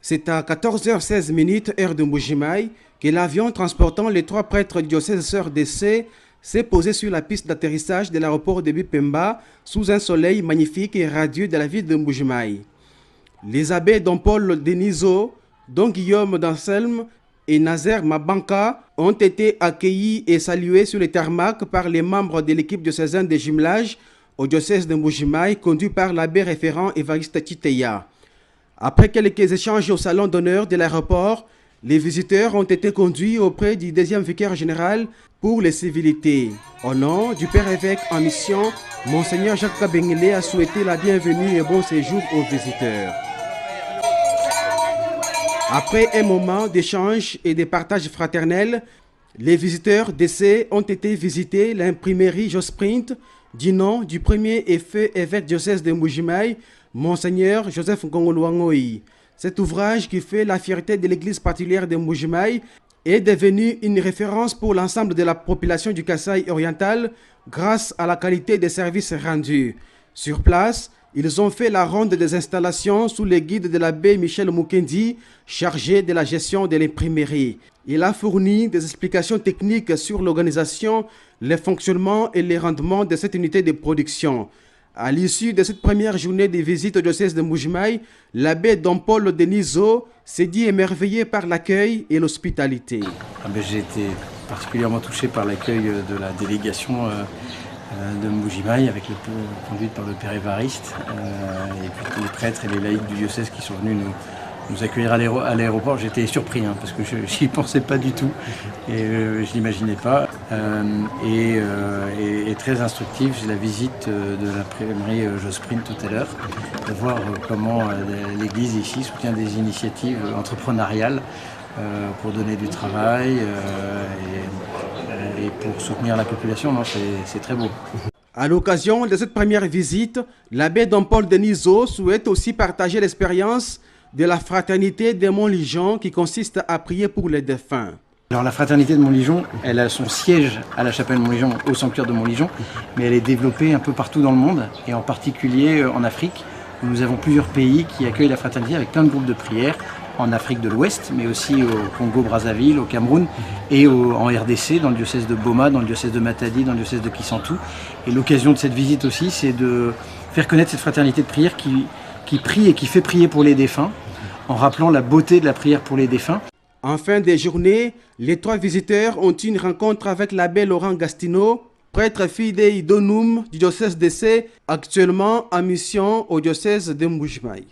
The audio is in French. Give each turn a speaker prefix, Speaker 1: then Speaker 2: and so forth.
Speaker 1: C'est à 14h16 heure de Mbuji-Mayi que l'avion transportant les 3 prêtres du diocèse Sœur d'Essé s'est posé sur la piste d'atterrissage de l'aéroport de Bipemba sous un soleil magnifique et radieux de la ville de Mbuji-Mayi. Les abbés Don Paul Denizo, Don Guillaume d'Anselme et Nazaire Mabanka ont été accueillis et salués sur les tarmacs par les membres de l'équipe diocésaine de jumelage au diocèse de Mbuji-Mayi conduit par l'abbé référent Évariste Titeya. Après quelques échanges au salon d'honneur de l'aéroport, les visiteurs ont été conduits auprès du deuxième vicaire général pour les civilités. Au nom du Père évêque en mission, Monseigneur Jacques Kabengele a souhaité la bienvenue et bon séjour aux visiteurs. Après un moment d'échange et de partage fraternel, les visiteurs d'essai ont été visités l'imprimerie Josprint du nom du premier et feu évêque diocèse de Mbuji-Mayi, Monseigneur Joseph Ngongoluangoyi. Cet ouvrage qui fait la fierté de l'église particulière de Mbuji-Mayi est devenu une référence pour l'ensemble de la population du Kasaï oriental grâce à la qualité des services rendus. Sur place, ils ont fait la ronde des installations sous le guide de l'abbé Michel Mukendi, chargé de la gestion de l'imprimerie. Il a fourni des explications techniques sur l'organisation, le fonctionnement et les rendements de cette unité de production. À l'issue de cette première journée de visite au diocèse de Mbuji-Mayi, l'abbé Don Paul Denizo s'est dit émerveillé par l'accueil et l'hospitalité.
Speaker 2: J'ai été particulièrement touché par l'accueil de la délégation de Mbuji-Mayi conduite par le Père Évariste et puis tous les prêtres et les laïcs du diocèse qui sont venus nous accueillir à l'aéroport. J'étais surpris parce que je n'y pensais pas du tout et je n'imaginais pas. Et très instructif, j'ai la visite de l'imprimerie Josprint tout à l'heure, de voir comment l'Église ici soutient des initiatives entrepreneuriales pour donner du travail et pour soutenir la population. C'est très beau.
Speaker 1: À l'occasion de cette première visite, l'abbé Don Paul Denizo souhaite aussi partager l'expérience de la fraternité de Montligeon qui consiste à prier pour les défunts.
Speaker 2: Alors la fraternité de Montligeon, elle a son siège à la chapelle Montligeon, au sanctuaire de Montligeon, mais elle est développée un peu partout dans le monde, et en particulier en Afrique, où nous avons plusieurs pays qui accueillent la fraternité avec plein de groupes de prière, en Afrique de l'Ouest, mais aussi au Congo-Brazzaville, au Cameroun, et en RDC, dans le diocèse de Boma, dans le diocèse de Matadi, dans le diocèse de Kisantu. Et l'occasion de cette visite aussi, c'est de faire connaître cette fraternité de prière qui prie et qui fait prier pour les défunts, en rappelant la beauté de la prière pour les défunts.
Speaker 1: En fin de journée, les 3 visiteurs ont eu une rencontre avec l'abbé Laurent Gastineau, prêtre fidei donum du diocèse d'Essé, actuellement en mission au diocèse de Mbuji-Mayi.